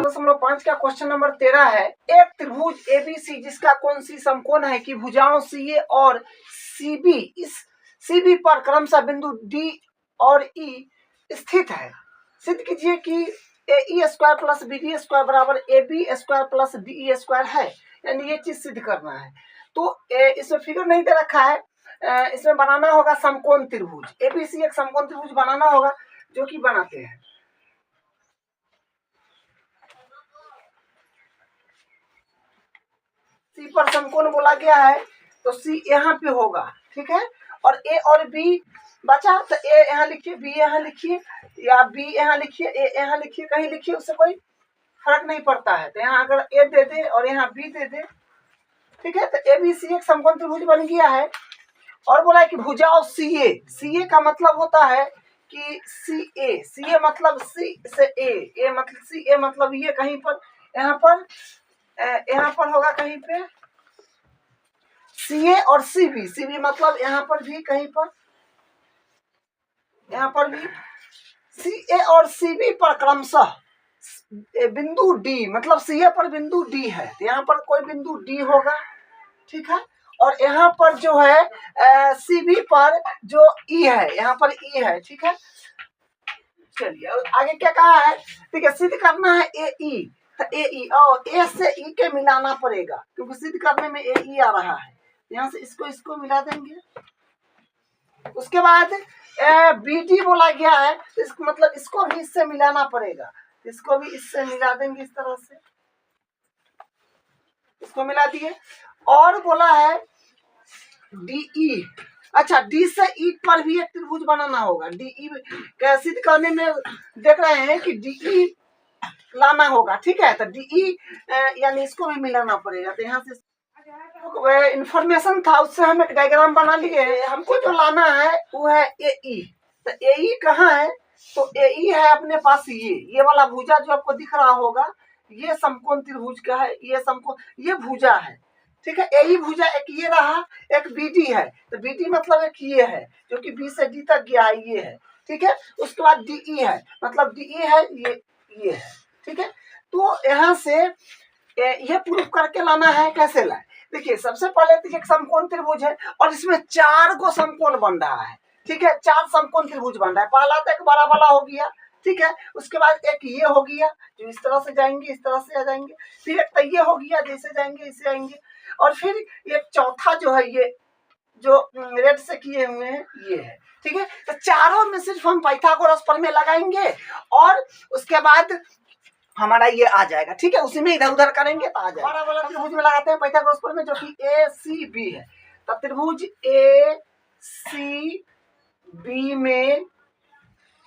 11.5 का question number 13 है। एक त्रिभुज एबीसी जिसका कोण सी समकोण है कि भुजाओं सीए और सीबी इस सीबी पर क्रमशः बिंदु डी और ई स्थित है। सिद्ध कीजिए कि a square plus b d square बराबर a B square plus d e square है। यानी ये चीज सिद्ध करना है। तो इसमें फिगर नहीं दे रखा है, इसमें बनाना होगा समकोण त्रिभुज। एबीसी एक समकोण त्रिभुज बनाना होगा, जो कि बनाते हैं। सी पर समकोण बोला गया है तो सी यहाँ पे होगा, ठीक है। और ए और बी बचा तो ए यहाँ लिखिए, बी यहाँ लिखिए, या बी यहाँ लिखिए, ए यहाँ लिखिए, कहीं लिखिए, उससे कोई फर्क नहीं पड़ता है। तो यहाँ अगर ए दे दे और यहाँ बी दे दे, ठीक है, तो ए बी सी एक समकोण त्रिभुज बन गया है। और बोला है कि भुजाओं सी ए का मतलब होता है कि सी ए मतलब सी से ए मतलब सी ए मतलब ये कहीं पर यहाँ पर होगा कहीं पे सी ए और सी बी मतलब यहाँ पर भी कहीं पर, यहाँ पर भी सी ए और सी बी पर क्रमशः बिंदु डी मतलब सी ए पर बिंदु डी है, तो यहाँ पर कोई बिंदु डी होगा, ठीक है। और यहाँ पर जो है सी बी पर जो ई है, यहाँ पर ई है, ठीक है। चलिए आगे क्या कहा है, ठीक है। सिद्ध करना है ए ई, तो ए ई और ए से ई के मिलाना पड़ेगा, क्योंकि सिद्ध करने में ए ई आ रहा है। यहाँ से इसको मिला देंगे। उसके बाद बी डी बोला गया है, तो मतलब इसको भी इससे मिलाना पड़ेगा, इसको भी इससे मिला देंगे, इस तरह से इसको मिला दिए। और बोला है डी, अच्छा डी से ई पर भी एक त्रिभुज बनाना होगा। डी ई सिद्ध करने में देख रहे हैं कि डी ई लाना होगा, ठीक है। तो डी ई यानी इसको भी मिलाना पड़ेगा। तो यहाँ से इंफॉर्मेशन था, उससे हम एक डायग्राम बना लिए। हमको जो लाना है वो है ए ई। तो ए ई कहाँ है, तो ए ई है अपने पास ये वाला भुजा जो आपको दिख रहा होगा, ये समकोण त्रिभुज का है। ये समकोण, ये भुजा है, ठीक है। ए ई भुजा एक ये रहा, एक बी डी है। तो बी डी मतलब एक ये है जो कि बी से डी तक गया है, ये है, ठीक है। उसके बाद डी ई है, मतलब डी ई है, ये है, ठीक है। तो यहाँ से ये प्रूफ करके लाना है। कैसे लाए, देखिए सबसे पहले तो एक समकोण त्रिभुज है और इसमें 4 को समकोण बन रहा है, ठीक है। 4 समकोण त्रिभुज बन रहा है। पहला तो एक बड़ा वाला हो गया, ठीक है। उसके बाद एक ये हो गया जो इस तरह से जाएंगे, इस तरह से आ जाएंगे। फिर एक तो ये हो गया, जैसे जाएंगे इससे आएंगे। और फिर एक चौथा जो है, ये जो रेड से किए हुए हैं, ये है, ठीक है। तो चारों में सिर्फ हम पाइथागोरस प्रमेय लगाएंगे और उसके बाद हमारा ये आ जाएगा, ठीक है। उसी में इधर उधर करेंगे तो आ जाएगा। बड़ा वाला त्रिभुज में लगाते हैं पाइथागोरस प्रमेय, जो कि ए सी बी है। तो त्रिभुज ए सी बी में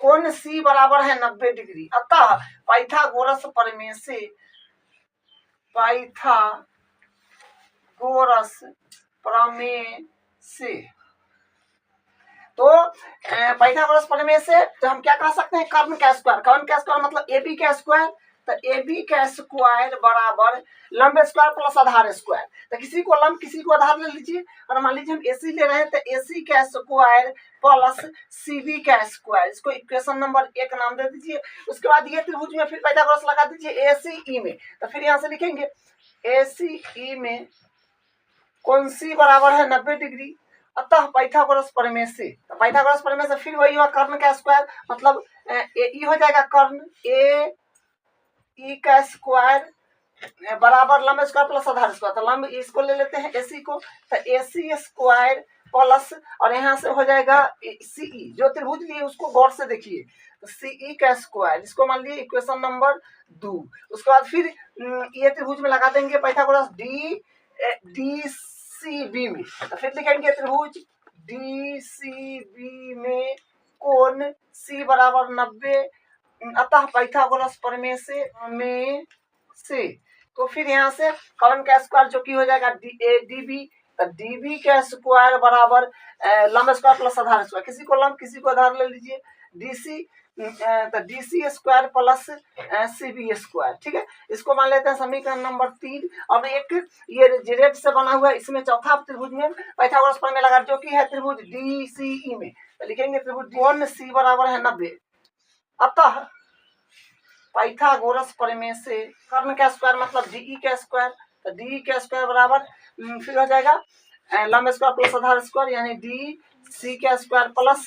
कोण सी बराबर है 90 डिग्री। अतः पाइथागोरस प्रमेय से तो पाइथागोरस प्रमेय से तो हम क्या कह सकते हैं, कर्ण का स्क्वायर मतलब ए बी का स्क्वायर। तो ए बी का स्क्वायर बराबर लंब स्क्वायर प्लस आधार स्क्वायर। तो किसी को लंब किसी को आधार ले लीजिए। और मान लीजिए हम एसी ले रहे हैं, तो एसी का स्क्वायर प्लस सीबी का स्क्वायर, इसको इक्वेशन नंबर 1 नाम दे दीजिए। उसके बाद ये त्रिभुज में फिर पाइथागोरस लगा दीजिए एसी ई में। तो फिर यहाँ से लिखेंगे एसी ई में कोण सी बराबर है 90 डिग्री। अतः पाइथागोरस प्रमेय से, तो पाइथागोरस प्रमेय से फिर वही हुआ कर्ण का स्क्वायर, मतलब ए ई हो जाएगा कर्ण ए ई का स्क्वायर बराबर लंब स्क्वायर प्लस आधार स्क्वायर। तो लंब इसको ले लेते हैं एसी को, तो एसी स्क्वायर प्लस, और यहाँ से हो जाएगा सीई। जो त्रिभुज लिए उसको गौर से देखिए, तो सीई का स्क्वायर, इसको मान लीजिए इक्वेशन नंबर 2। उसके बाद फिर ये त्रिभुज में लगा देंगे पाइथागोरस डी सी बी में। तो फिर लिखेंगे त्रिभुज डी सी बी में कोण सी बराबर 90। अतः पाइथागोरस प्रमेय से तो फिर यहाँ से कर्ण का स्क्वायर जो कि हो जाएगा डी बी। तो डी बी का स्क्वायर बराबर लंब स्क्वायर प्लस आधार स्क्वायर, किसी को लंब किसी को आधार ले लीजिए, डी सी। तो D C square plus C B square, ठीक है। इसको मान लेते हैं समीकरण नंबर 3। अब एक ये रेड से बना हुआ है, इसमें चौथा त्रिभुज में पाइथागोरस प्रमेय लगा, जो कि है त्रिभुज डी सी ई में। तो लिखेंगे त्रिभुज कोण सी बराबर है 90। अतः पाइथागोरस प्रमेय से कर्ण का स्क्वायर मतलब डी का स्क्वायर, तो डी का स्क्वायर बराबर फिर हो जाएगा लंब स्क्वायर प्लस आधार स्क्वायर यानी डी सी का स्क्वायर प्लस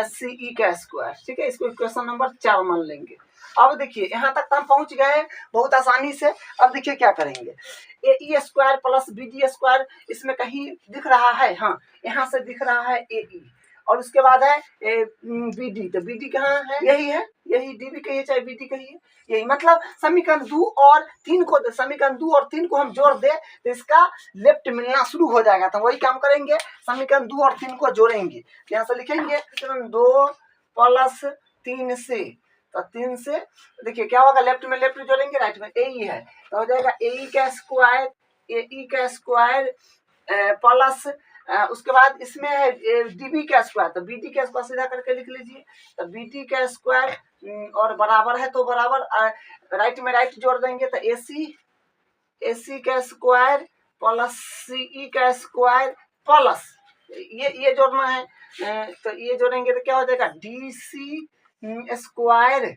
सी का स्क्वायर। ठीक है, इसको इक्वेशन नंबर 4 मान लेंगे। अब देखिए यहाँ तक तो हम पहुंच गए बहुत आसानी से। अब देखिए क्या करेंगे, a e square plus b d square इसमें कहीं दिख रहा है, हाँ यहाँ से दिख रहा है ए ई, और उसके बाद है बी डी, तो बी डी कहाँ है, यही है, यही डी भी कहिए चाहे बी डी कहिए, यही मतलब समीकरण 2 और 3 को, समीकरण 2 और 3 को हम जोड़ दे तो इसका लेफ्ट मिलना शुरू हो जाएगा। तो वही काम करेंगे, समीकरण 2 और 3 को जोड़ेंगे। यहाँ से लिखेंगे समीकरण 2 प्लस 3 से, तो 3 से देखिए क्या होगा, लेफ्ट में लेफ्ट जोड़ेंगे, राइट में ए ई है, तो हो जाएगा ए ई का स्क्वायर प्लस उसके बाद इसमें है डीबी का स्क्वायर, तो बी डी का स्क्वायर सीधा करके लिख लीजिए, तो बी डी का स्क्वायर और बराबर है तो बराबर राइट में राइट जोड़ देंगे, तो ए सी का स्क्वायर प्लस सी ई का स्क्वायर प्लस ये जोड़ना है, तो ये जोड़ेंगे तो क्या हो जाएगा D C square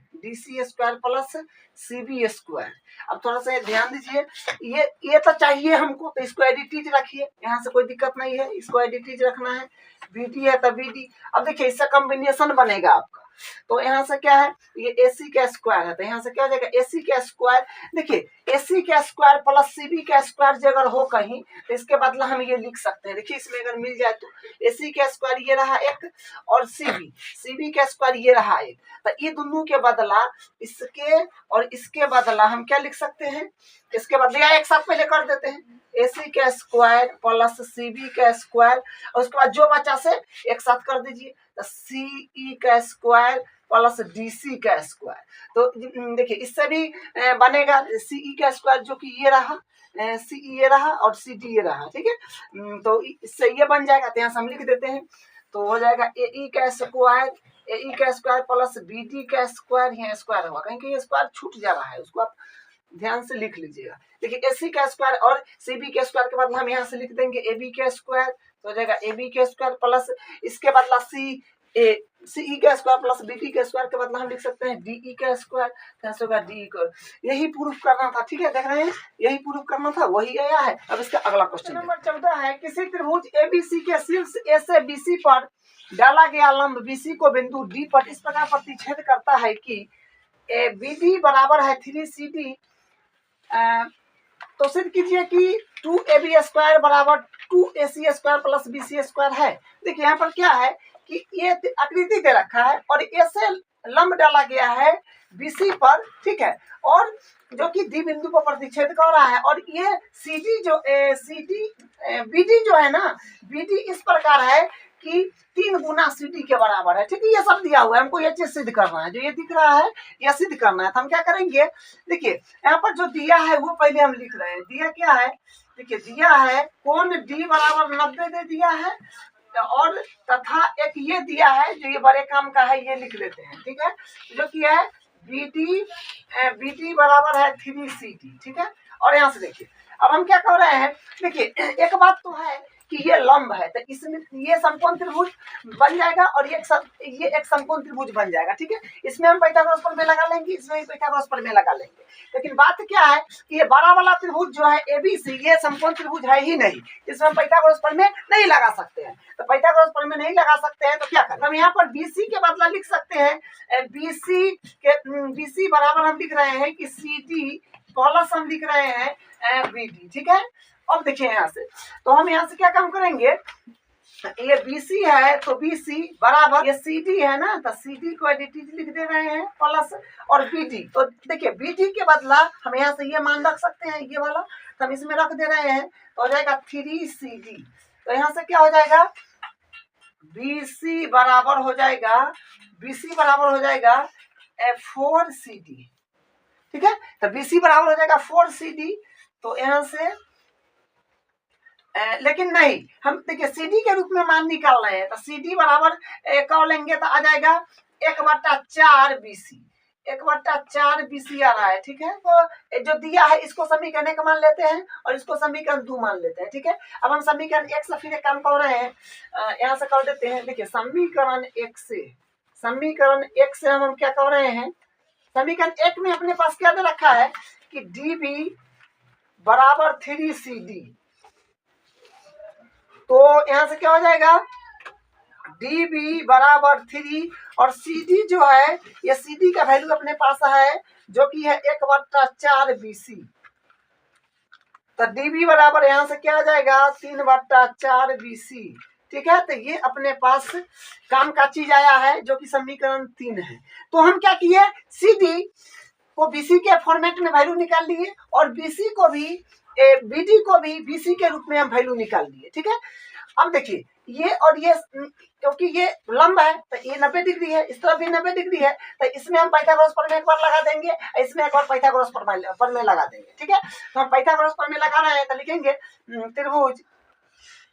plus C B square. अब थोड़ा सा ध्यान दीजिए, ये तो चाहिए हमको, तो इसको एडिटिव रखिए, यहाँ से कोई दिक्कत नहीं है, इसको एडिटिव रखना है, बी डी है तो बी डी। अब देखिए इसका कॉम्बिनेशन बनेगा आपका, तो यहाँ से क्या है, ये ए सी का स्क्वायर है, तो यहाँ से क्या हो जाएगा ए सी का स्क्वायर, देखिए ए सी का स्क्वायर प्लस सी बी का स्क्वायर जो अगर हो कहीं तो इसके बदला हम ये लिख सकते हैं। देखिए इसमें अगर मिल जाए तो ए सी का स्क्वायर ये रहा एक, और सी बी का स्क्वायर ये रहा एक, तो ये दोनों के बदला इसके और इसके बदला हम क्या लिख सकते हैं, इसके बदले एक साथ पहले कर देते हैं, ए सी का स्क्वायर प्लस सी बी का स्क्वायर, और उसके बाद जो बचा से एक साथ कर दीजिए, तो सी ई का स्क्वायर प्लस डी सी का स्क्वायर। तो देखिए इससे भी बनेगा सी ई का स्क्वायर जो कि ये रहा, सी ई ये रहा और सी डी ये रहा, ठीक है, तो इससे ये बन जाएगा, तो यहाँ से हम लिख देते हैं, तो हो जाएगा ए ई का स्क्वायर प्लस बी डी का स्क्वायर, यहाँ स्क्वायर होगा कहीं कहीं स्क्वायर छूट जा रहा है, उसको आप ध्यान से लिख लीजिएगा। देखिए ए सी का स्क्वायर और सी बी के स्क्वायर के बाद हम यहाँ से लिख देंगे ए बी का स्क्वायर, तो हो जाएगा ए बी का स्क्वायर प्लस इसके बदला सी ई का स्क्वायर प्लस बी डी का स्क्वायर के बदला हम लिख सकते हैं डी ई का स्क्वायर, कैसे होगा डी ई, यही प्रूफ करना था। ठीक है, देख रहे हैं यही प्रूफ करना था, वही आया है। अब इसका अगला क्वेश्चन नंबर 14 है, किसी त्रिभुज एबीसी के शीर्ष ए से बीसी पर डाला गया लंब बीसी को बिंदु डी पर इस प्रकार प्रतिच्छेद करता है कि बी डी बराबर है 3CD, तो सिद्ध कीजिए कि 2AB स्क्वायर बराबर 2AC square plus BC square है। देखिए यहाँ पर क्या है कि ये आकृति दे रखा है और ए से लंब डाला गया है BC पर, ठीक है, और जो कि डी बिंदु पर प्रतिच्छेद कर रहा है, और ये CD जो BD जो है ना, BD इस प्रकार है कि 3 गुना CD के बराबर है। ठीक है, ये सब दिया हुआ है, हमको ये चीज सिद्ध करना है, जो ये दिख रहा है यह सिद्ध करना है। तो हम क्या करेंगे, देखिए यहाँ पर जो दिया है वो पहले हम लिख रहे हैं। दिया क्या है, देखिए दिया है कोण D बराबर 90 दे दिया है, और तथा एक ये दिया है जो ये बड़े काम का है, ये लिख लेते हैं। ठीक है, जो कि है BD बराबर है 3CD। ठीक है, और यहाँ से देखिए अब हम क्या कर रहे हैं, देखिए एक बात तो है कि ये लंब है, तो इसमें ये समकोण त्रिभुज बन जाएगा और ये एक समकोण त्रिभुज बन जाएगा। ठीक है, इसमें हम पाइथागोरस प्रमेय लगा लेंगे, इसमें भी पाइथागोरस प्रमेय लगा लेंगे। लेकिन बात क्या है कि ये बड़ा वाला त्रिभुज जो है ABC, ये समकोण त्रिभुज है ही नहीं, इसमें हम पाइथागोरस प्रमेय नहीं लगा सकते हैं। तो पाइथागोरस प्रमेय नहीं लगा सकते हैं तो क्या करें, हम यहाँ पर BC के बदला लिख सकते हैं BC बराबर हम लिख रहे हैं कि CD प्लस हम लिख रहे हैं BD। ठीक है, अब देखिए यहाँ से, तो हम यहाँ से क्या काम करेंगे, ये BC है तो BC बराबर ये CD है ना, तो CD को एडिटिव लिख दे रहे हैं प्लस और BD, तो देखिए BD के बदला हम यहाँ से ये मान रख सकते हैं, ये वाला तो हम इसमें रख दे रहे हैं, तो हो जाएगा 3CD। तो यहाँ से क्या हो जाएगा, BC बराबर हो जाएगा 4CD। ठीक है, तो BC बराबर हो जाएगा 4CD। तो यहाँ से लेकिन नहीं, हम देखिए CD के रूप में मान निकाल रहे हैं, तो CD बराबर कर लेंगे तो आ जाएगा 1/4 BC आ रहा है। ठीक है, तो जो दिया है इसको समीकरण 1 मान लेते हैं और इसको समीकरण 2 मान लेते हैं। ठीक है, अब हम समीकरण 1 से फिर एक काम कर रहे हैं, यहाँ से कर देते हैं। देखिए समीकरण 1 से हम क्या कर रहे हैं, समीकरण 1 में अपने पास क्या दे रखा है कि DB बराबर 3CD। तो यहां से क्या हो जाएगा, DB बराबर 3 और CD जो है, ये CD का वैल्यू अपने पास है जो कि है 1/4 BC। तो DB बराबर यहां से क्या आ जाएगा 3/4 BC। ठीक है, तो ये अपने पास काम का चीज आया है जो कि समीकरण 3 है। तो हम क्या किए, CD को BC के फॉर्मेट में वैल्यू निकाल लिए और BC को भी BD को भी BC के रूप में हम वैल्यू निकाल लिए। ठीक है, अब देखिए ये और ये, क्योंकि ये लंब है तो ये 90 डिग्री है, इस तरफ भी 90 डिग्री है, तो इसमें हम पाइथागोरस प्रमेय एक बार लगा देंगे, इसमें एक बार पाइथागोरस प्रमेय लगा देंगे। ठीक है, तो हम पाइथागोरस प्रमेय लगा रहे हैं तो लिखेंगे त्रिभुज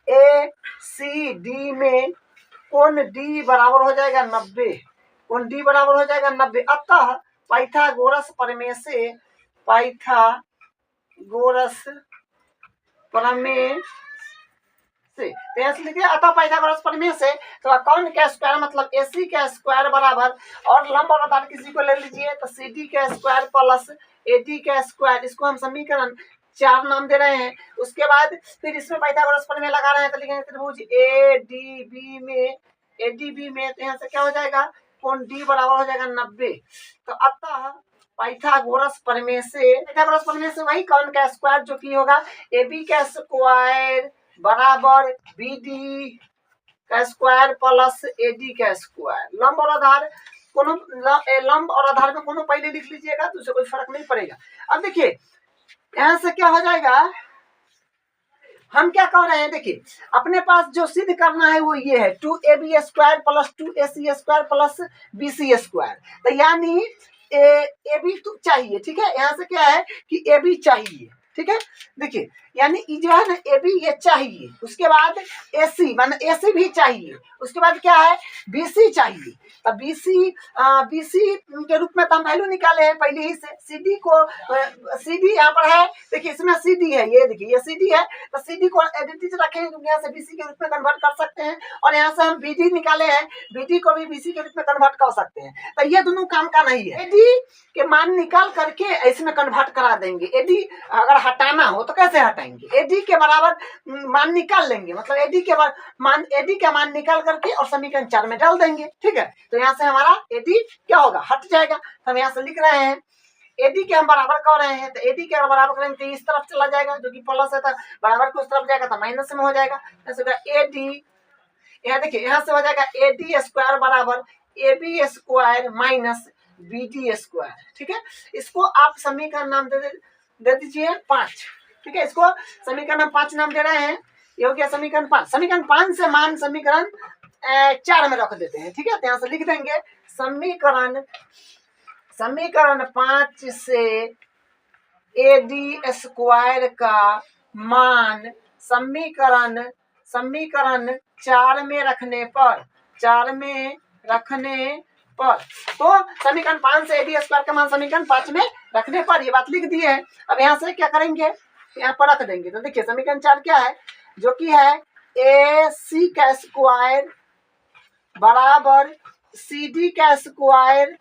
ACD में कोण D बराबर हो जाएगा 90, कोण D बराबर हो जाएगा 90। अतः पाइथागोरस प्रमेय से, पाइथागोरस प्रमेय से, लिखिए अतः पाइथागोरस प्रमेय से तो कौन का स्क्वायर मतलब AC का स्क्वायर बराबर, और लंब और आधार किसी को ले लीजिए तो CD का स्क्वायर प्लस AD का स्क्वायर, इसको हम समीकरण 4 नाम दे रहे हैं। उसके बाद फिर इसमें पाइथागोरस प्रमेय लगा रहे हैं तो लिखेंगे त्रिभुज ADB में तो यहाँ से क्या हो जाएगा, कोण D बराबर हो जाएगा 90। तो अतः पाइथागोरस प्रमेय से वही कौन का स्क्वायर जो कि होगा AB का स्क्वायर बराबर BD का स्क्वायर प्लस AD का स्क्वायर। लंब और आधार लंब और आधार में कोनो पहले लिख लीजिएगा तो उससे कोई फर्क नहीं पड़ेगा। अब देखिए यहां से क्या हो जाएगा, हम क्या कर रहे हैं, देखिए अपने पास जो सिद्ध करना है वो ये है 2AB square plus 2AC square plus BC square. तो यानी AB तो चाहिए। ठीक है, यहाँ से क्या है कि AB चाहिए। ठीक है, देखिए यानी जो है ना AB ये चाहिए, उसके बाद AC माने AC भी चाहिए, उसके बाद क्या है BC चाहिए। तो BC के रूप में तो हम वैल्यू निकाले हैं पहले ही से। CD को CD यहाँ पर है, देखिए इसमें CD है, ये देखिए ये CD है, तो CD को एडिटिव रखेंगे क्योंकि यहाँ से BC के रूप में कन्वर्ट कर सकते हैं, और यहाँ से हम BD निकाले हैं, BD को भी BC के रूप में कन्वर्ट कर सकते हैं। तो ये दोनों काम का नहीं है, AD के मान निकाल करके इसमें कन्वर्ट करा देंगे। AD अगर हटाना हो तो कैसे हटाएंगे, AD के बराबर मान निकाल लेंगे, मतलब AD के AD का मान निकाल करके और समीकरण 4 में डाल देंगे। ठीक है, तो यहाँ से हमारा AD क्या होगा, हट जाएगा। तो हम यहाँ से लिख रहे हैं AD के हम बराबर कर रहे हैं, तो AD के बराबर करेंगे तो इस तरफ चला जाएगा जो कि प्लस है, तो बराबर को उस तरफ जाएगा तो माइनस में हो जाएगा। जैसे AD, यहाँ देखिए यहाँ से हो जाएगा AD स्क्वायर बराबर AB square minus BD square. ठीक है, इसको आप समीकरण नाम दे दीजिए 5। ठीक है, इसको समीकरण हम 5 नाम दे रहे हैं, ये हो गया समीकरण 5। समीकरण 5 से मान समीकरण 4 में रख देते हैं। ठीक है, तो यहाँ से लिख देंगे समीकरण 5 से AD स्क्वायर का मान समीकरण 4 में रखने पर तो समीकरण 5 से AD स्क्वायर का मान समीकरण 5 में रखने पर, ये बात लिख दी है। अब यहाँ से क्या करेंगे, यहाँ पर रख देंगे। तो देखिए समीकरण 4 क्या है, जो कि है AC का स्क्वायर बराबर CD का स्क्वायर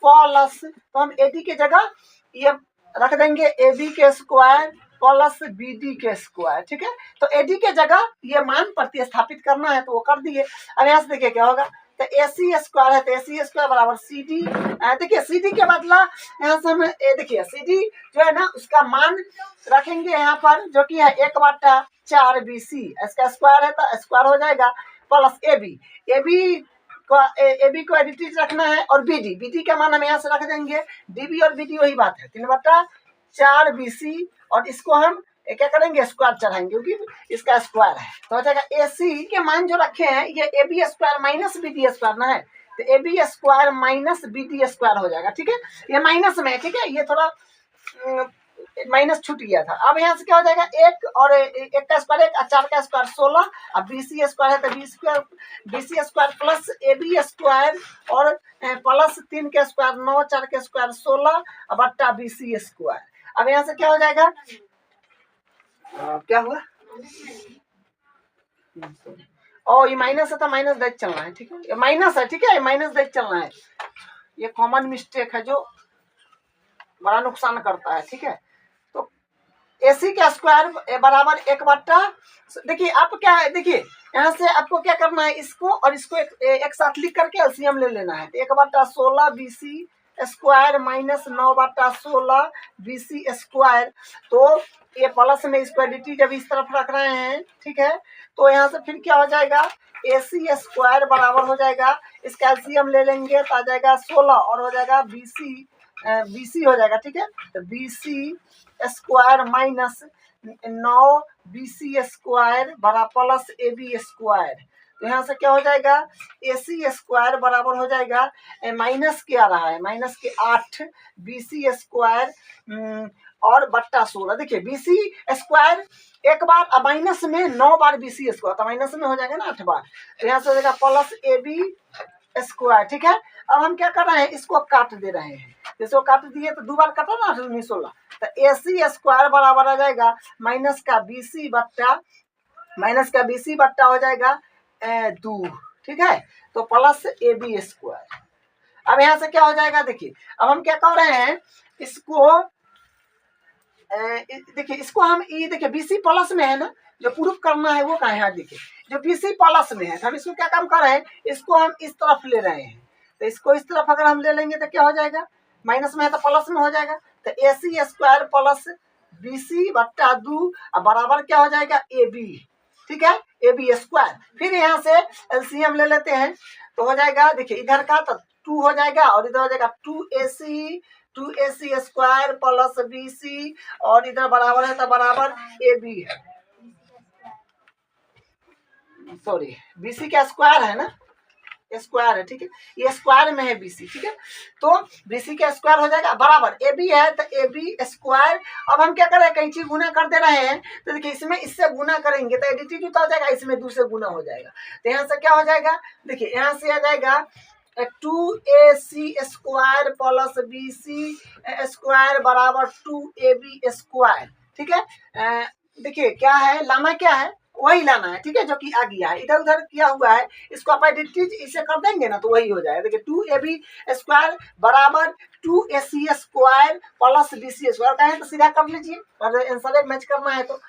प्लस, तो हम AD के जगह ये रख देंगे AB के स्क्वायर प्लस BD के स्क्वायर। ठीक है, तो AD के जगह ये मान प्रतिस्थापित करना है तो वो कर दिए। अब यहाँ से देखिए क्या होगा, तो AC स्क्वायर है तो AC स्क्वायर बराबर CD। देखिए CD के बदला यहाँ से हम देखिए CD जो है ना उसका मान रखेंगे यहाँ पर जो कि है 1/4 BC, इसका स्क्वायर है तो स्क्वायर हो जाएगा प्लस AB को एडिटिव रखना है, और BD का मान हम यहाँ से रख देंगे, DB और BD वही बात है 3/4 BC, और इसको हम क्या करेंगे स्क्वायर चढ़ाएंगे क्योंकि इसका स्क्वायर है। तो हो जाएगा AC के मान जो रखे हैं ये AB square minus BD square ना है, तो AB square minus BD square हो जाएगा। ठीक है, ये माइनस में है। ठीक है, ये थोड़ा माइनस छूट गया था। अब यहाँ से क्या हो जाएगा, 1 और 1 का स्क्वायर 1, 4 का स्क्वायर 16, अब BC स्क्वायर है तो BC square plus AB square और प्लस 3 के स्क्वायर 9, 4 के स्क्वायर 16 बट्टा BC स्क्वायर। अब यहाँ से क्या हो जाएगा, क्या हुआ और ये माइनस है तो माइनस देख चलना है, ठीक है, ये माइनस है, ठीक है, ये माइनस देख चलना है। ये कॉमन मिस्टेक है जो बड़ा नुकसान करता है, ठीक है। तो AC का स्क्वायर बराबर 1/, देखिए आप क्या है, देखिए यहाँ से आपको क्या करना है, इसको और इसको एक साथ लिख करके एलसीएम ले लेना है। तो 1/16 BC square minus 9/16 BC square. तो ये प्लस में स्क्वायरिटी जब इस तरफ रख रहे हैं, ठीक है, तो यहाँ से फिर क्या हो जाएगा, AC स्क्वायर बराबर हो जाएगा, इसका एलसीएम ले लेंगे तो आ जाएगा 16 और हो जाएगा BC हो जाएगा, ठीक है। तो BC square minus 9 BC square बड़ा प्लस AB स्क्वायर। तो यहाँ से क्या हो जाएगा, AC स्क्वायर बराबर हो जाएगा, माइनस के आ रहा है, माइनस के 8 BC स्क्वायर और बट्टा 16। देखिए BC स्क्वायर एक बार, अब माइनस में 9 बार BC स्क्वायर, तो माइनस में हो जाएगा ना 8 बार। तो यहाँ से हो जाएगा प्लस AB स्क्वायर, ठीक है। अब हम क्या कर रहे हैं, इसको काट दे रहे हैं, इसको काट दिए तो 2 बार काटा ना, 8 दूनी 16। तो AC स्क्वायर बराबर आ जाएगा माइनस का BC बट्टा हो जाएगा 2, ठीक है। तो प्लस AB स्क्वायर। अब यहाँ से क्या हो जाएगा, देखिए अब हम क्या कर रहे हैं, इसको देखिए, इसको हम ये देखिए BC प्लस में है ना, जो प्रूफ करना है वो कहाँ है, देखिए जो BC प्लस में है, तो हम इसको क्या काम कर रहे हैं, इसको हम इस तरफ ले रहे हैं। तो इसको इस तरफ अगर हम ले लेंगे तो क्या हो जाएगा, माइनस में है तो प्लस में हो जाएगा। तो AC स्क्वायर प्लस BC बट्टा 2 बराबर क्या हो जाएगा, AB, ठीक है, AB स्क्वायर। फिर यहाँ से एलसीएम ले लेते हैं तो हो जाएगा, देखिए इधर का तो 2 हो जाएगा और इधर हो जाएगा 2AC स्क्वायर प्लस BC और इधर बराबर है तो बराबर AB है, सॉरी BC का स्क्वायर है ना, स्क्वायर है, ठीक है, ये स्क्वायर में है BC, ठीक है। तो BC का स्क्वायर हो जाएगा बराबर AB है तो AB स्क्वायर। अब हम क्या कर रहे हैं, कहीं चीज गुना कर दे रहे हैं, तो देखिए इसमें इससे गुना करेंगे तो एडिटिव जुटा हो जाएगा, इसमें 2 से गुना हो जाएगा। तो यहाँ से क्या हो जाएगा, देखिए यहाँ से आ जाएगा 2AC square plus BC square बराबर 2AB स्क्वायर, ठीक है। देखिए क्या है, लाना क्या है, वही लाना है, ठीक है, जो कि आ गया है, इधर उधर किया हुआ है, इसको आप एडिटिव इसे कर देंगे ना तो वही हो जाएगा। देखिए 2AB स्क्वायर बराबर 2AC square plus BC square, कहें तो सीधा कर लीजिए, और आंसर मैच करना है तो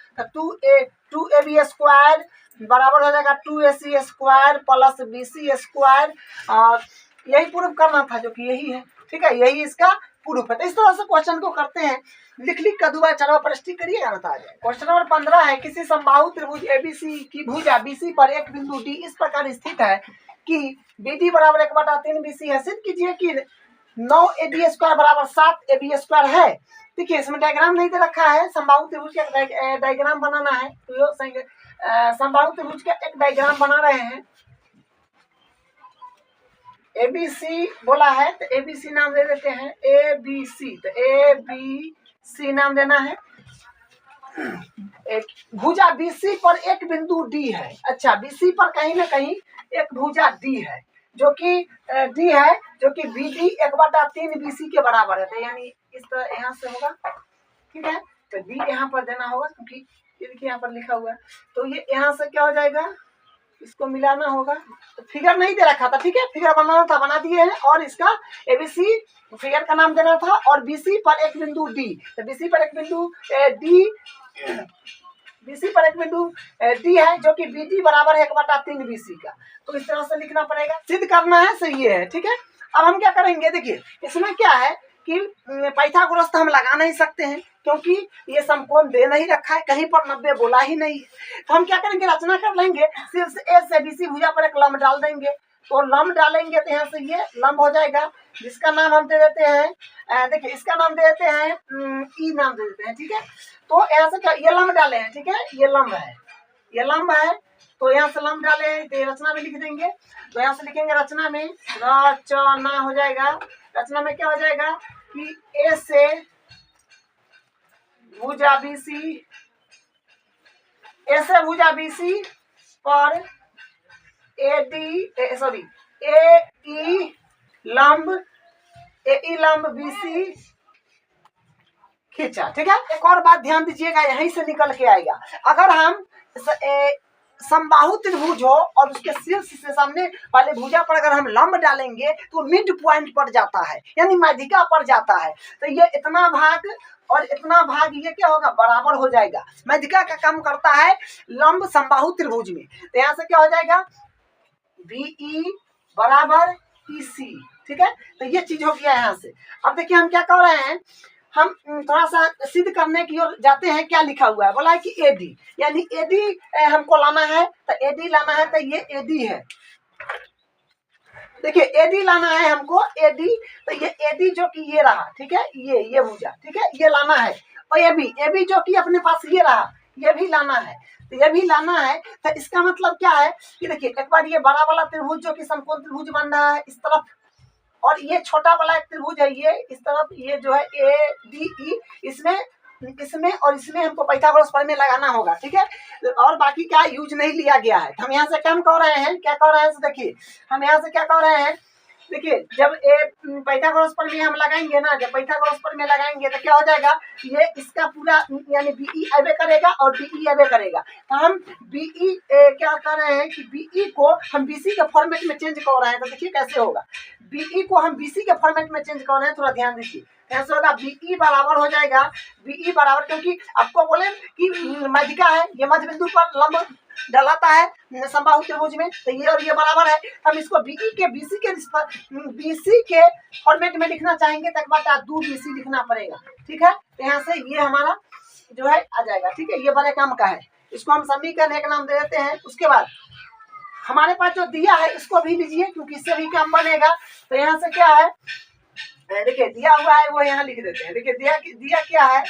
2AB स्क्वायर बराबर हो जाएगा 2AC square plus BC square. और यही प्रूफ करना था, जो कि यही है, ठीक है, यही इसका प्रूफ है। तो इस तरह से क्वेश्चन को करते हैं, लिख का 2 बार 4 बार प्रश्न करिएगा ना तो आ जाए। क्वेश्चन नंबर 15 है, किसी समबाहु त्रिभुज ABC की भुजा BC पर एक बिंदु D इस प्रकार स्थित है कि BD बराबर 1/3 BC है। सिद्ध कीजिए कि 9AB स्क्वायर बराबर 7AB स्क्वायर है। देखिए इसमें डायग्राम नहीं दे रखा है, समबाहु त्रिभुज का डायग्राम बनाना है, तो समबाहु त्रिभुज का एक डायग्राम बना रहे हैं। ABC बोला है तो ABC नाम दे देते हैं, ABC, तो ABC नाम देना है। एक भुजा BC पर एक बिंदु D है, अच्छा BC पर कहीं ना कहीं एक भुजा D है, जो कि D है, जो कि BD 1/3 BC के बराबर है। तो यानी इस तरह यहाँ से होगा, ठीक है, तो D यहाँ पर देना होगा, क्योंकि ये देखिए यहाँ पर लिखा हुआ है। तो ये यहाँ से क्या हो जाएगा, इसको मिलाना होगा। तो फिगर नहीं दे रखा था, ठीक है, फिगर बनाना था, बना दिए हैं। और इसका ABC फिगर का नाम देना था, और BC पर एक बिंदु D, तो BC पर एक बिंदु D है, जो कि BD बराबर है 1/3 BC का। तो इस तरह से लिखना पड़ेगा, सिद्ध करना है, सही है, ठीक है। अब हम क्या करेंगे, देखिए इसमें क्या है कि पाइथागोरस तो हम लगा नहीं सकते हैं, क्योंकि ये समकोण दे नहीं रखा है, कहीं पर 90 बोला ही नहीं है। तो हम क्या करेंगे, रचना कर लेंगे, सिर्फ A से BC भुजा पर एक लंब डाल देंगे। तो लंब डालेंगे तो यहाँ से ये लंब हो जाएगा, जिसका नाम हम दे देते हैं, देखिए इसका नाम दे देते हैं E नाम दे देते हैं, ठीक है। तो यहाँ से क्या, ये लंब डाले हैं, ठीक है, ये लंब है, ये लंब है, तो यहाँ से लंब डाले हैं, तो रचना में लिख देंगे। तो यहाँ से लिखेंगे रचना में रचना हो जाएगा, रचना में क्या हो जाएगा कि A से भुजा BC पर AE लंब BC खींचा, ठीक है। एक और बात ध्यान दीजिएगा, यहीं से निकल के आएगा। अगर हम समबाहु त्रिभुज हो और उसके शीर्ष से सामने वाले भुजा पर अगर हम लंब डालेंगे तो मिड पॉइंट पर जाता है, यानी मध्यिका पर जाता है। तो ये इतना भाग और इतना भाग ये क्या होगा, बराबर हो जाएगा। मध्यिका का काम करता है लंब समबाहु त्रिभुज में। तो यहाँ से क्या हो जाएगा, BE बराबर EC, ठीक है। तो ये चीज हो गया यहाँ से। अब देखिए हम क्या कर रहे हैं, हम थोड़ा सा सिद्ध करने की ओर जाते हैं। क्या लिखा हुआ है, बोला है कि AD, यानी AD हमको लाना है। तो AD लाना है, तो ये AD है। देखिए AD लाना है हमको, AD। तो ये AD जो कि ये रहा, ठीक है, ये भुजा, ठीक है, ये लाना है। और AB जो कि अपने पास ये रहा, ये भी लाना है। तो ये भी लाना है। तो इसका मतलब क्या है कि देखिए एक बार ये बड़ा वाला त्रिभुज जो कि समकोण त्रिभुज बन रहा है इस तरफ, और ये छोटा वाला एक त्रिभुज है ये इस तरफ, ये जो है ADE, इसमें और इसमें हमको पाइथागोरस प्रमेय लगाना होगा, ठीक है। और बाकी क्या यूज नहीं लिया गया है। हम यहाँ से क्या कर रहे हैं, देखिए हम यहाँ से क्या कर रहे हैं, देखिए जब पाइथागोरस प्रमेय हम लगाएंगे ना, जब पाइथागोरस प्रमेय लगाएंगे तो क्या हो जाएगा, ये इसका पूरा यानी BE अबे करेगा और DE अबे करेगा। तो हम BE क्या कर रहे हैं कि BE को हम BC के फॉर्मेट में चेंज कर रहे हैं। तो देखिए कैसे होगा, BE को हम BC के फॉर्मेट में चेंज कर रहे हैं, थोड़ा ध्यान दीजिए। कैसे होगा, BE बराबर हो जाएगा, BE बराबर, क्योंकि आपको बोले कि मध्यिका है, ये मध्य बिंदु पर लंब डलाता है समबाहु त्रिभुज में। तो ये और ये बराबर है। हम इसको BE के BC के फॉर्मेट में लिखना चाहेंगे तो 1/2 BC लिखना पड़ेगा, ठीक है। तो यहाँ से ये हमारा जो है आ जाएगा, ठीक है। ये बड़े काम का है, इसको हम समीकरण एक नाम दे देते हैं। उसके बाद हमारे पास जो दिया है इसको भी लीजिए, क्योंकि इससे भी काम बनेगा। तो यहाँ से क्या है, देखिए दिया हुआ है वो यहाँ लिख देते हैं। देखिए दिया क्या है,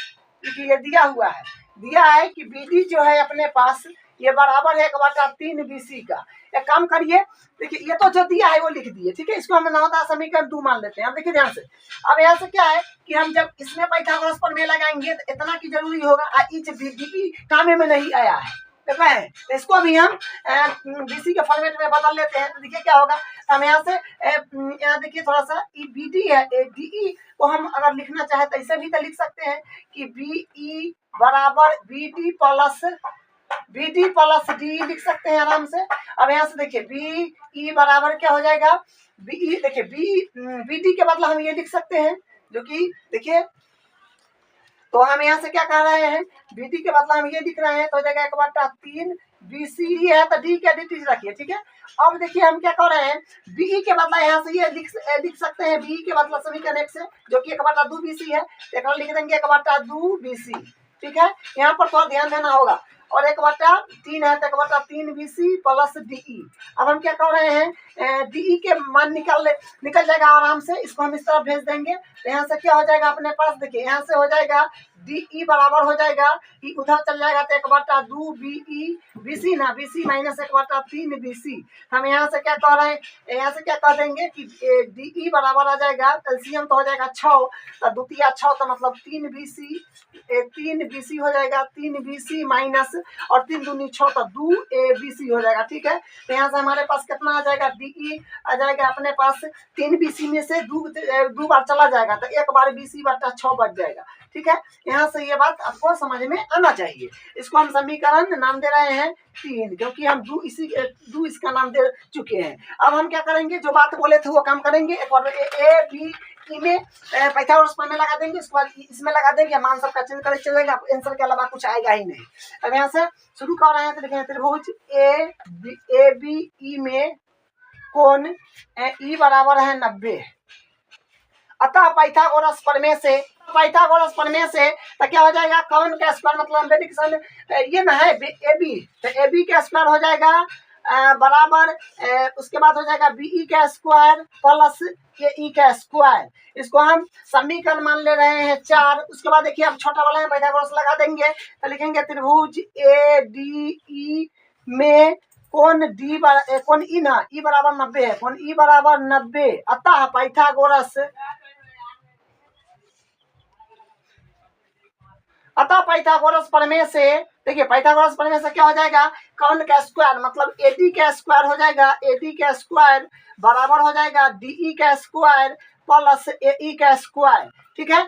देखिए ये दिया है कि BD जो है अपने पास ये बराबर है 1/3 BC का। एक काम करिए, देखिए ये तो जो दिया है वो लिख दिए, ठीक है। इसको हम नवता समीकरण 2 मान लेते हैं। अब देखिए ध्यान से, अब यहाँ से क्या है कि हम जब इसमें पाइथागोरस प्रमेय लगाएंगे तो इतना की जरूरी होगा, BD काम में नहीं आया है, देखा है। तो इसको भी हम BC के फॉर्मेट में बदल लेते हैं। तो देखिए क्या होगा, हम यहाँ से यहाँ देखिए थोड़ा सा BD है, DE को हम अगर लिखना चाहे तो ऐसे भी तो लिख सकते हैं कि BE बराबर BD प्लस D लिख सकते हैं आराम से। अब यहाँ से देखिए BE बराबर क्या हो जाएगा, BE देखिए BD के बदला हम ये लिख सकते हैं, जो कि देखिए, तो हम यहाँ से क्या कह रहे हैं, BD के बदला हम ये लिख रहे हैं। तो हो जाएगा 1/3 BC है, तो D के dt रखिए, ठीक है। अब देखिए हम क्या कर रहे हैं, BE के बदला यहाँ से ये लिख सकते हैं, BE के बदला समीकरण 1 से, जो कि 1/2 BC है, तो लिख देंगे 1/2 BC, ठीक है। यहाँ पर थोड़ा ध्यान देना होगा। और 1/3 है तो 1/3 BC प्लस DE। अब हम क्या कर रहे हैं, DE के मान निकल जाएगा आराम से, इसको हम इस तरफ भेज देंगे। तो यहाँ से क्या हो जाएगा अपने पास, देखिए यहाँ से हो जाएगा DE बराबर हो जाएगा, E उधर चल जाएगा तो 1/2 BC ना, BC माइनस 1/3 BC। हम यहाँ से क्या कह रहे हैं, यहाँ से क्या कह देंगे कि DE बराबर आ जाएगा, एलसीएम तो हो जाएगा 6, तो द्वितीय 6 तो मतलब 3 BC हो जाएगा, 3 BC माइनस और 3 दूनी 6 तो 2 BC हो जाएगा, ठीक है। तो यहाँ से हमारे पास कितना आ जाएगा, DE आ जाएगा अपने पास 3 BC में से 2 बार चला जाएगा, तो 1 बार BC/6 बच जाएगा, ठीक है। यहाँ से ये बात आपको समझ में आना चाहिए। इसको हम समीकरण नाम दे रहे हैं 3, क्योंकि हम 2 इसका नाम दे चुके हैं। अब हम क्या करेंगे, जो बात बोले थे वो काम करेंगे। एक बार ABE में पाइथागोरस प्रमेय लगा देंगे, उसके बाद इसमें लगा देंगे, मान सबका चेंज करके चलेगा, आंसर के अलावा कुछ आएगा ही नहीं। अब यहाँ से शुरू कर रहे हैं, तो लिखेंगे त्रिभुज ABE में कोण E बराबर है 90। अतः पाइथागोरस प्रमेय से तो क्या हो जाएगा, कौन का स्क्वायर मतलब ये ना है AB, तो AB का स्क्वायर हो जाएगा बराबर, उसके बाद हो जाएगा BE का स्क्वायर प्लस AE का स्क्वायर। इसको हम समीकरण मान ले रहे हैं 4। उसके बाद देखिए अब छोटा वाला है पाइथागोरस लगा देंगे, तो लिखेंगे त्रिभुज ADE में कोण E बराबर 90 है, कोण E बराबर 90। अतः पाइथागोरस प्रमेय से, देखिए पाइथागोरस प्रमेय से क्या हो जाएगा, कौन का स्क्वायर मतलब AD का स्क्वायर हो जाएगा, AD का स्क्वायर बराबर हो जाएगा DE का स्क्वायर प्लस AE का स्क्वायर, ठीक है।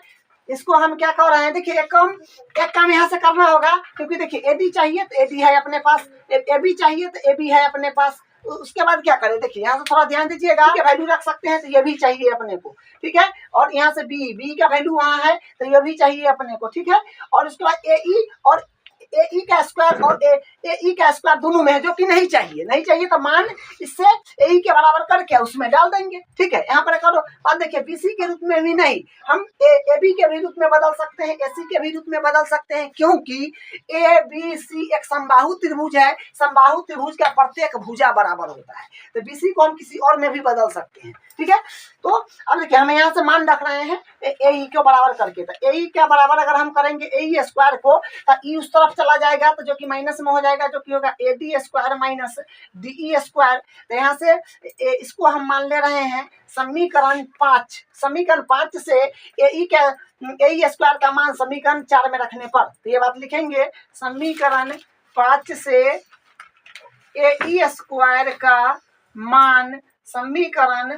इसको हम क्या कर रहे हैं, देखिए एक काम यहाँ से करना होगा, क्योंकि देखिए एडी चाहिए तो एडी है अपने पास, एबी चाहिए तो एबी है अपने पास। उसके बाद क्या करें, देखिए यहाँ से थोड़ा ध्यान दीजिएगा, के वैल्यू रख सकते हैं तो ये भी चाहिए अपने को, ठीक है। और यहाँ से बी का वैल्यू वहाँ है तो ये भी चाहिए अपने को, ठीक है। और उसके बाद ए ई और ए ई का स्क्वायर और ए ई का स्क्वायर दोनों में है, जो कि नहीं चाहिए तो मान इससे ए ई के बराबर करके उसमें डाल देंगे, ठीक है। यहाँ पर करो, और देखिए बीसी के रूप में भी नहीं, हम ए बी के भी रूप में बदल सकते हैं, ए सी के भी रूप में बदल सकते हैं, क्योंकि ए बी सी एक समबाहु त्रिभुज है, समबाहु त्रिभुज का प्रत्येक भुजा बराबर होता है, तो बीसी को हम किसी और में भी बदल सकते हैं, ठीक है। तो अब देखिए हम यहाँ से मान रख रहे हैं ए ई को बराबर करके, तो ए ई के बराबर अगर हम करेंगे ए ई स्क्वायर को, तो ई उस तरफ चला जाएगा तो जो कि माइनस में हो जाएगा, जो कि होगा ए D square minus D e square. तो यहाँ से इसको हम मान ले रहे हैं समीकरण 5, समीकरण 5 से ए ई स्क्वायर का मान समीकरण 4 में रखने पर, तो ये बात लिखेंगे समीकरण 5 से ए ई स्क्वायर का मान समीकरण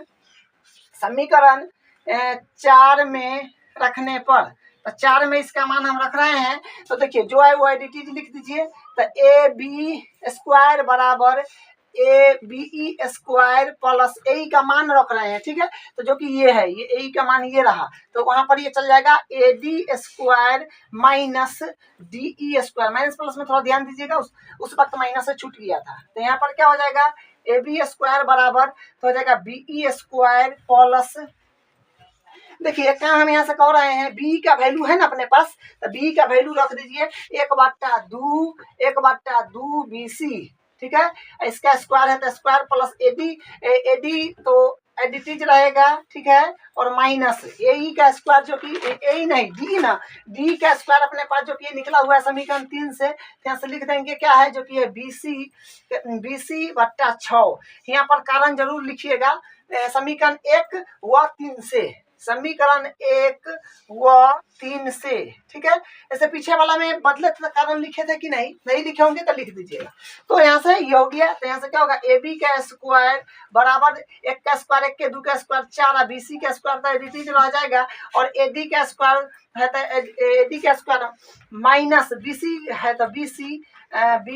4 में रखने पर, तो 4 में इसका मान हम रख रहे हैं, तो देखिए जो है वो एडिटिव लिख दीजिए, तो ए बी स्क्वायर बराबर a b e square plus a e का मान रख रहे हैं, ठीक है। तो जो कि ये है, ये ए ई का मान ये रहा, तो वहां पर ये चल जाएगा ए D square minus D e square, minus plus में थोड़ा ध्यान दीजिएगा, उस वक्त माइनस से छूट गया था। तो यहाँ पर क्या हो जाएगा, ए बी स्क्वायर बराबर तो हो जाएगा बी ई स्क्वायर प्लस, देखिए एक काम हम यहाँ से कर रहे हैं, बी का वैल्यू है ना अपने पास, तो बी का वैल्यू रख दीजिए 1/2 बी सी, ठीक है। इसका स्क्वायर है तो स्क्वायर प्लस एडी तो एडिटिव रहेगा, ठीक है। और माइनस ए ई का स्क्वायर, जो कि ए ई नहीं डी ना, डी का स्क्वायर अपने पास जो कि निकला हुआ है समीकरण 3 से, यहाँ से लिख देंगे क्या है, जो कि है बी सी बट्टा 6। यहाँ पर कारण जरूर लिखिएगा, समीकरण 1 व 3 से, समीकरण 1 व 3 से, ठीक है। ऐसे पीछे वाला में बदले थे कारण लिखे थे कि नहीं लिखे होंगे तो लिख दीजिएगा। तो यहाँ से ये हो गया, तो यहाँ से क्या होगा, ए बी का स्क्वायर बराबर 1 का स्क्वायर 1 के 2 का स्क्वायर 4, बी सी का स्क्वायर तो एडिटिव रह जाएगा, और ए डी का स्क्वायर है तो ए डी का स्क्वायर माइनस बी सी है तो बी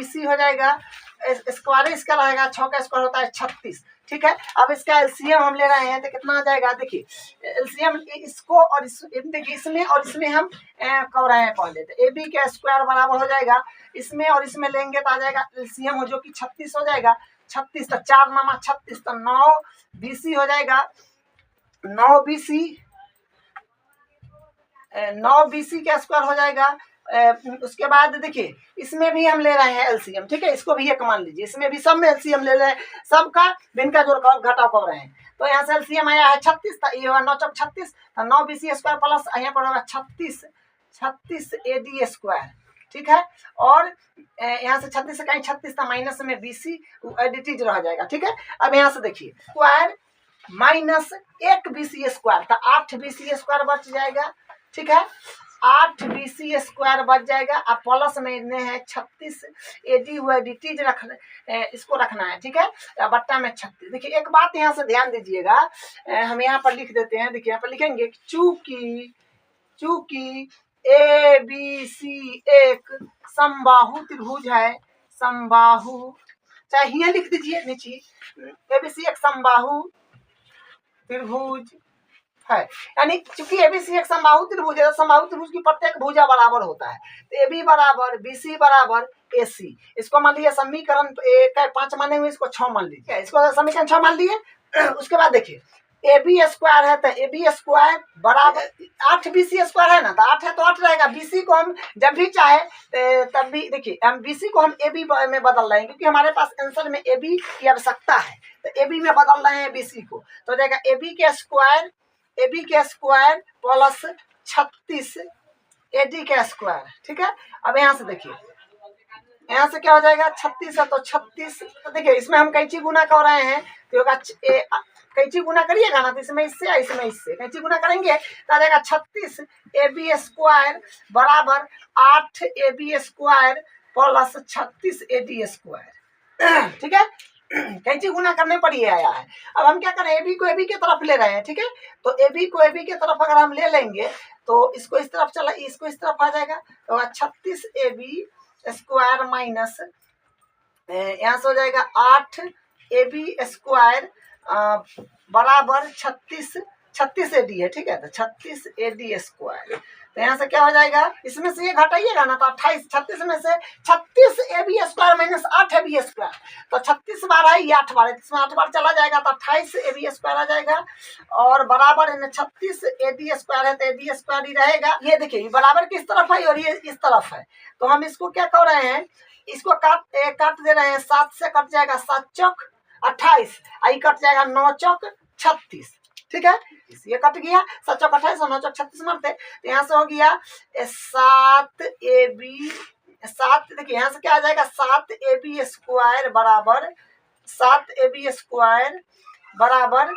सी हो जाएगा, स्क्वायर इसका रहेगा, 6 का स्क्वायर होता है 36, ठीक है। अब इसका एलसीएम हम ले रहे हैं तो कितना आ जाएगा, देखिए एलसीएम इसको और देखिए इसमें और इसमें हम कर रहे हैं पहले, तो ए बी का स्क्वायर बराबर हो जाएगा, इसमें और इसमें लेंगे तो आ जाएगा एलसीएम हो, जो कि 36 हो जाएगा, 36 तो 4 नामा 36 तो 9 बीसी हो जाएगा, 9 बीसी का स्क्वायर हो जाएगा। उसके बाद देखिए इसमें भी हम ले रहे हैं एलसीएम, ठीक है, इसको भी एक मान लीजिए, इसमें भी सब में एलसीएम ले रहे हैं, सबका बिनका जोड़ घटाव कर रहे हैं। तो यहाँ से एलसीएम आया है 36, तो ये 9 चौक 36, तो 9 बीसी स्क्वायर प्लस यहाँ पर होगा 36 ए डी स्क्वायर, ठीक है। और यहाँ से 36 से कहीं 36 था माइनस में बीसी एडिटिव रह जाएगा, ठीक है। अब यहाँ से देखिए स्क्वायर माइनस 1 बीसी स्क्वायर, तो 8 बीसी स्क्वायर बच जाएगा, ठीक है, 8 बीसी स्क्वायर बच जाएगा। अब प्लस में है 36 एडी हुआ एडिटिव इसको रखना है, ठीक है, बट्टा में 36। देखिए एक बात यहाँ से ध्यान दीजिएगा, हम यहाँ पर लिख देते हैं, देखिए यहाँ पर लिखेंगे चूंकि ए बी सी एक समबाहु त्रिभुज है, समबाहु चाहिए लिख दीजिए नीचे, ए बी सी एक समबाहु त्रिभुज है, यानी चूंकि एबीसी एक समबाहु त्रिभुज है, समबाहु त्रिभुज की प्रत्येक भुजा बराबर होता है, तो ए बी बराबर बी सी बराबर ए सी, इसको मान लिया समीकरण 5 माने हुए, इसको 6 मान लीजिए, इसको समीकरण 6 मान लिए। उसके बाद देखिए ए बी स्क्वायर है तो ए बी स्क्वायर बराबर 8 बी सी स्क्वायर है ना, तो 8 है तो 8 रहेगा, बी सी को हम जब भी चाहे तब भी, देखिए हम बी सी को हम ए बी में बदल रहे हैं, क्योंकि हमारे पास आंसर में ए बी की आवश्यकता है, तो ए बी में बदल रहे हैं बी सी को, तो हो जाएगा ए बी के स्क्वायर प्लस 36 ए डी का स्क्वायर, ठीक है। अब यहाँ से देखिए, यहाँ से क्या हो जाएगा, 36 है तो 36, तो देखिए इसमें हम कैंची गुना कर रहे हैं, तो होगा कैंची गुना करिएगा ना, तो इसमें इससे कैंची गुना करेंगे तो आ जाएगा 36 ए बी स्क्वायर बराबर 8 A B square plus 36 A D square, ठीक है। कैंची गुना करने पर ये आया है। अब हम क्या करें, ए बी को ए बी की तरफ ले रहे हैं, ठीक है। तो ए बी को ए बी की तरफ अगर हम ले लेंगे तो इसको इस तरफ चला, इसको इस तरफ आ जाएगा, तो 36 ए बी स्क्वायर माइनस यहाँ से हो जाएगा 8 ए बी स्क्वायर बराबर 36 ए डी है, ठीक है। तो 36 ए डी स्क्वायर, तो यहाँ से क्या हो जाएगा, इसमें से ये घटाइएगा ना तो 28, 36 में से 36 A B square minus 8 A B square, तो 36 बार है, ये 8 बार है, इसमें 8 बार चला जाएगा तो 28 ए बी स्क्वायर आ जाएगा, और बराबर है 36 ए डी स्क्वायर है, तो ए डी स्क्वायर ही रहेगा। ये देखिए बराबर किस तरफ है और ये इस तरफ है, तो हम इसको क्या कर रहे हैं, इसको काट दे रहे हैं, 7 से कट जाएगा 7 चौक 28, आई कट जाएगा 9 चौक 36, ठीक है। ये कट गया, 7 चौक 28 और 9 चौक 36 मारते, तो यहाँ से हो गया 7 ए बी, 7 देखिए यहाँ से क्या आ जाएगा, 7 ए बी स्क्वायर बराबर 7 ए बी स्क्वायर बराबर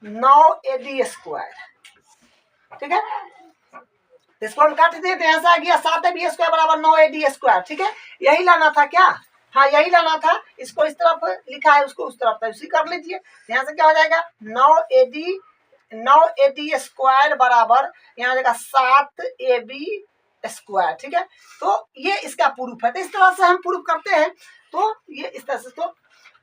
9 ए डी स्क्वायर, ठीक है। इसको हम काट देते, यहाँ से आ गया 7 ए बी स्क्वायर बराबर 9 ए डी स्क्वायर, ठीक है। यही लाना था क्या, हाँ यही लाना था, इसको इस तरफ लिखा है उसको उस तरफ था, उसी कर लीजिए। यहाँ से क्या हो जाएगा 9 ए डी स्क्वायर बराबर यहाँ जाएगा 7 ए बी स्क्वायर, ठीक है। तो ये इसका प्रूफ है, तो इस तरह से हम प्रूफ करते हैं। तो ये इस तरह से, तो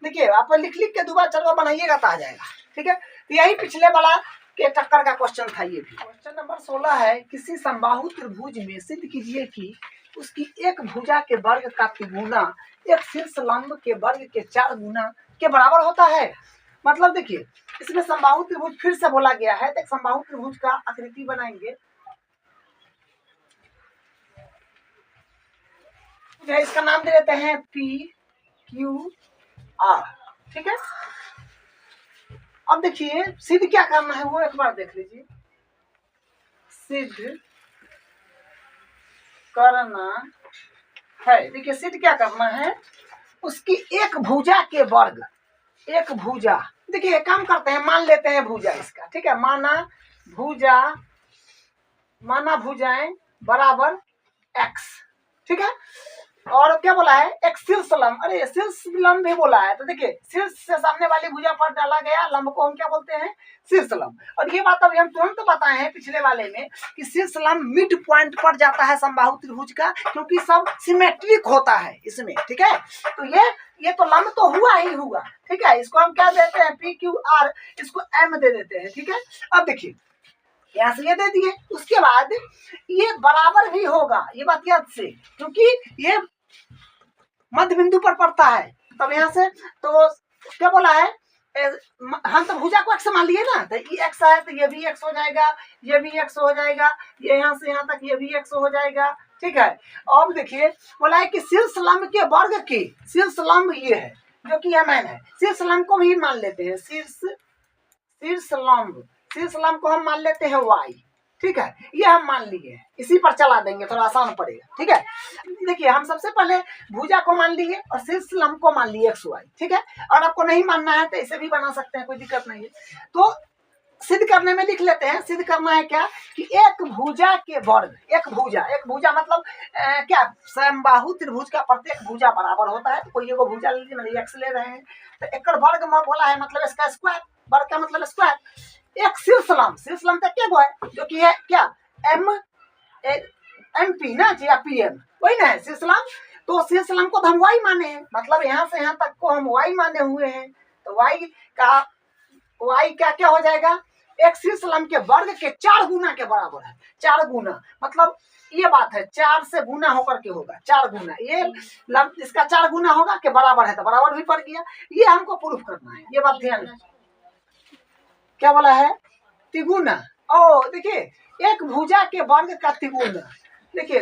देखिए आप लिख के दोबारा चरवा बनाइएगा तो आ जाएगा, ठीक है। तो यही पिछले वाला के टक्कर का क्वेश्चन था। ये भी क्वेश्चन नंबर 16 है, किसी समबाहु त्रिभुज में सिद्ध कीजिए कि उसकी एक भुजा के वर्ग का तिगुना एक शीर्ष लंब के वर्ग के 4 गुना के बराबर होता है। मतलब देखिए इसमें समबाहु त्रिभुज फिर से बोला गया है, तो एक समबाहु त्रिभुज का आकृति बनाएंगे, इसका नाम दे देते हैं पी क्यू आर, ठीक है। अब देखिए सिद्ध क्या करना है वो एक बार देख लीजिए, सिद्ध करना है, देखिए सिद्ध क्या करना है, उसकी एक भुजा के वर्ग, एक भुजा, देखिए काम करते हैं, मान लेते हैं भुजा इसका, ठीक है। माना भुजाएं बराबर x, ठीक है। और क्या बोला है, एक शीर्ष लंब, अरे शीर्ष लंब भी बोला है, तो देखिए शीर्ष से सामने वाली भुजा पर डाला गया लंब को हम क्या बोलते हैं, शीर्ष लंब। और ये बात अभी हम तुरंत बताए हैं पिछले वाले में कि शीर्ष लंब मिड पॉइंट पर जाता है समबाहु त्रिभुज का, क्योंकि सब सिमेट्रिक होता है इसमें, ठीक है। तो ये तो लंब तो हुआ ही हुआ, ठीक है। इसको हम क्या देते हैं, पी क्यू आर, इसको एम दे देते हैं, ठीक है। अब देखिए यहाँ से ये दे दिए, उसके बाद ये बराबर भी होगा, ये बात याद से, क्योंकि ये मध्य बिंदु पर पड़ता है। तब यहाँ से तो क्या बोला है, हम तो भुजा को x मान लिए ना, तो ये x है तो ये भी x हो जाएगा, ये भी x हो जाएगा, ये यहाँ से यहाँ तक ये भी x हो जाएगा, ठीक है। अब देखिए बोला है कि शीर्ष लंब के वर्ग की, शीर्ष लंब ये है जो कि यह मैन है, शीर्ष लंब को भी मान लेते हैं, शीर्ष लंब को हम मान लेते हैं y, ठीक है। ये हम मान लिए, इसी पर चला देंगे, थोड़ा आसान पड़ेगा, ठीक है। देखिए हम सबसे पहले भुजा को मान लिए और शीर्ष लंब को मान लिए x y, ठीक है। और आपको नहीं मानना है तो इसे भी बना सकते हैं, कोई दिक्कत नहीं है। तो सिद्ध करने में लिख लेते हैं, सिद्ध करना है क्या कि एक भुजा के वर्ग, एक भुजा मतलब क्या, समबाहु त्रिभुज का प्रत्येक भुजा बराबर होता है। तो कोई एगो भुजा ले लीजिए, मतलब x ले रहे हैं, तो एक वर्ग में बोला है मतलब इसका स्क्वायर, वर्ग का मतलब स्क्वायर। एक शीर्ष लंब तक क्या है, जो कि है क्या, एम पी ना जी, पी एम, वही ना है शीर्ष लंब। तो शीर्ष लंब को तो हम y माने हैं, मतलब यहाँ से यहाँ तक को हम y माने हुए हैं, तो y का क्या हो जाएगा, एक शीर्ष लंब के वर्ग के 4 गुना के बराबर है। 4 गुना मतलब ये बात है, 4 से गुना होकर के होगा, 4 गुना, ये लंब इसका 4 गुना होगा के बराबर है, तो बराबर भी पड़ गया। ये हमको प्रूफ करना है, ये बात ध्यान रखिए। क्या बोला है, तिगुना। ओ देखिए एक भुजा के वर्ग का तिगुना, देखिए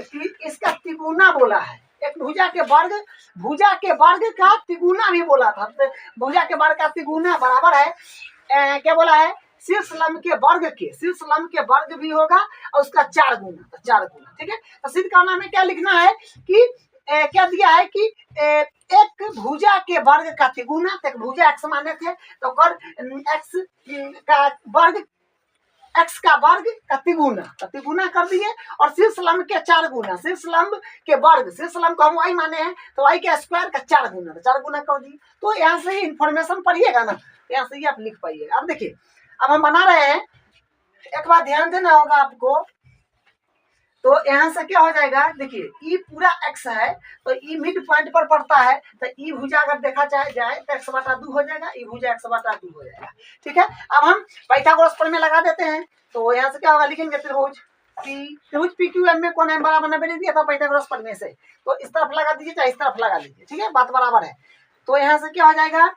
इसका तिगुना बोला है, एक भुजा के वर्ग का तिगुना भी बोला था। तो भुजा के वर्ग का तिगुना बराबर है क्या बोला है, शीर्ष लंब के वर्ग भी होगा और उसका 4 गुना, तो 4 गुना, ठीक है। तो सिद्ध करना में क्या लिखना है कि क्या दिया है कि एक भुजा के वर्ग का तिगुना, तो एक भुजा x माने थे, तो कर x का वर्ग एक्स का वर्ग का तिगुना कर दिए और शीर्ष लंब के 4 गुना, शीर्ष लंब के वर्ग, शीर्ष लंब को हम वाई माने हैं तो वाई के स्क्वायर का 4 गुना कर दिए। तो यहाँ से ही इन्फॉर्मेशन पढ़िएगा ना, यहाँ से ही आप लिख पाइएगा। अब देखिए, अब हम बना रहे हैं, एक बार ध्यान देना होगा आपको। तो यहाँ से क्या हो जाएगा, देखिए ई पूरा एक्स है तो ई मिड पॉइंट पर पड़ता है, तो ई भुजा अगर देखा जाए तो एक्स बटा 2 हो जाएगा, ई भुजा एक्स बटा 2 हो जाएगा। ठीक है, अब हम पाइथागोरस प्रमेय लगा देते हैं। तो यहाँ से क्या होगा, लिखेंगे त्रिभुज पी क्यू एम में कौन है बराबर 90 डिग्री था पाइथागोरस प्रमेय से, तो इस तरफ लगा दीजिए चाहे इस तरफ लगा लीजिए। ठीक है, बात बराबर है। तो यहाँ से क्या हो जाएगा,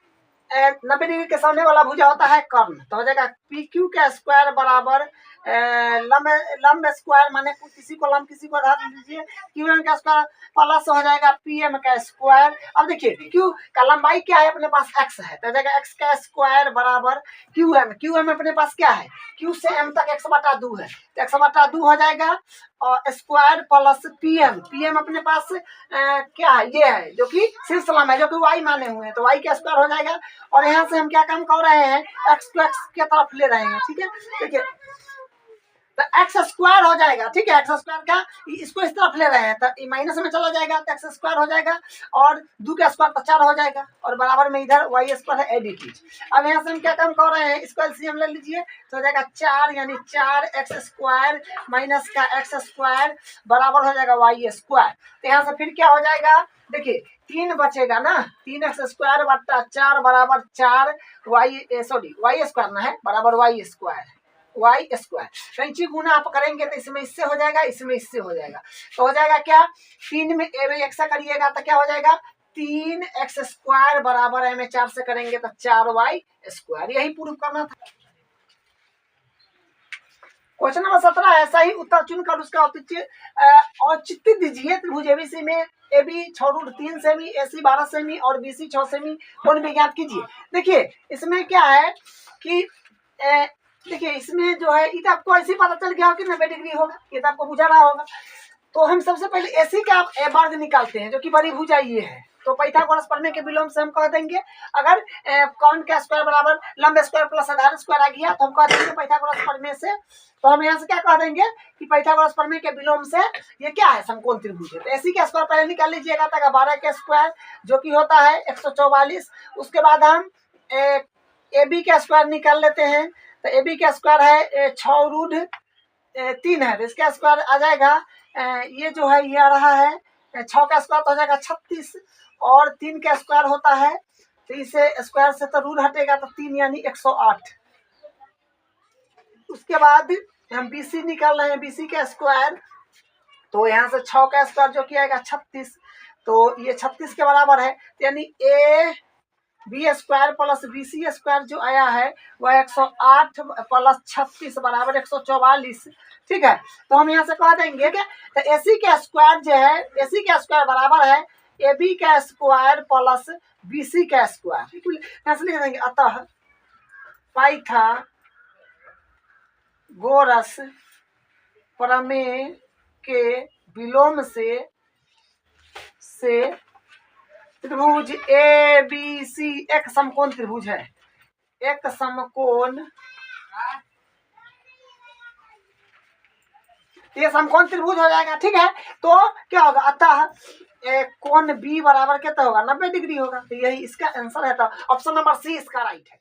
90 डिग्री के सामने वाला भुजा होता है कर्ण, तो हो जाएगा पी क्यू का स्क्वायर बराबर लंब स्क्वायर माने किसी को लंब किसी को आधार दीजिए, क्यू एम का स्क्वायर प्लस हो जाएगा पी एम का स्क्वायर। अब देखिए क्यू का लंबाई क्या है, अपने पास एक्स है, तो हो जाएगा एक्स का स्क्वायर बराबर क्यू एम अपने पास क्या है, क्यू से एम तक एक्स बटा 2 है, तो एक्स बटा 2 हो जाएगा और स्क्वायर प्लस पी एम अपने पास क्या है, ये है जो कि शीर्ष लंब है जो कि वाई माने हुए हैं, तो वाई का स्क्वायर हो जाएगा। और यहाँ से हम क्या काम कर रहे हैं, एक्स को एक्स की तरफ ले रहे हैं। ठीक है, देखिए तो एक्स स्क्वायर हो जाएगा। ठीक है, एक्स स्क्वायर का इसको इस तरफ ले रहे हैं तो माइनस में चला जाएगा तो एक्स स्क्वायर हो जाएगा और 2 का स्क्वायर तो 4 हो जाएगा और बराबर में इधर वाई स्क्वायर है एडिट कीजिए। अब यहाँ से हम क्या काम कर रहे हैं, इसको एलसीएम ले लीजिए तो हो जाएगा 4 यानी 4 एक्स स्क्वायर माइनस का एक्स स्क्वायर बराबर हो जाएगा वाई स्क्वायर। तो यहाँ से फिर क्या हो जाएगा, देखिए 3 बचेगा ना, 3 एक्स स्क्वायर बटा 4 बराबर 4 वाई स्क्वायर ना है बराबर वाई स्क्वायर कैंची गुना आप करेंगे तो इसमें इससे हो जाएगा, इसमें इससे हो जाएगा, तो हो जाएगा क्या 3 में एक्स करिएगा तो क्या हो जाएगा 3 एक्स स्क्वायर बराबर है में 4 से करेंगे तो 4 वाई स्क्वायर। यही प्रूफ करना था। क्वेश्चन नंबर 17 ऐसा ही उत्तर चुनकर उसका औचित्य दीजिए। त्रिभुज एबीसी में AB 6√3 सेमी, AC 12 सेमी और BC 6 सेमी कोण भी ज्ञात कीजिए। देखिए इसमें क्या है कि देखिए इसमें जो है ये तो आपको ऐसे पता चल गया हो कि 90 डिग्री होगा, ये तो आपको बुझा रहा होगा। तो हम सबसे पहले एसी का वर्ग निकालते हैं जो कि बड़ी भुजा ये है, तो पाइथागोरस प्रमेय के विलोम से हम कह देंगे अगर कौन का स्क्वायर बराबर लंब स्क्वायर प्लस आधार स्क्वायर आ गया तो हम कह देंगे पाइथागोरस प्रमेय से। तो हम यहाँ से क्या कह देंगे कि पाइथागोरस प्रमेय के विलोम से ये क्या है, समकोण त्रिभुज है। तो एसी का स्क्वायर पहले निकाल लीजिएगा तक 12 का स्क्वायर जो कि होता है 144। उसके बाद हम AB का स्क्वायर निकाल लेते हैं, तो AB का स्क्वायर है 6√3 है, तो इसका स्क्वायर आ जाएगा ये जो है ये आ रहा है 6 का स्क्वायर तो हो जाएगा 36 और 3 का स्क्वायर होता है तो इसे स्क्वायर से तो रूट हटेगा तो 3 यानी 108। उसके बाद हम BC निकाल रहे हैं, BC का स्क्वायर तो यहाँ से 6 का स्क्वायर जो कि आएगा 36, तो ये 36 के बराबर है, यानी AB square plus BC square जो आया है वह 108 प्लस 36 बराबर 144। ठीक है, तो हम यहाँ से कह देंगे कि तो AC का स्क्वायर जो है, AC का स्क्वायर बराबर है AB का स्क्वायर प्लस BC का स्क्वायर। यहाँ से लिख देंगे अतः पाइथागोरस प्रमेय के विलोम से त्रिभुज ABC एक समकोण त्रिभुज है, एक समकोण, ये समकोण त्रिभुज हो जाएगा। ठीक है, तो क्या होगा अतः कोण B बराबर कितना होगा 90 डिग्री होगा, तो यही इसका आंसर है। तो ऑप्शन नंबर C इसका राइट है।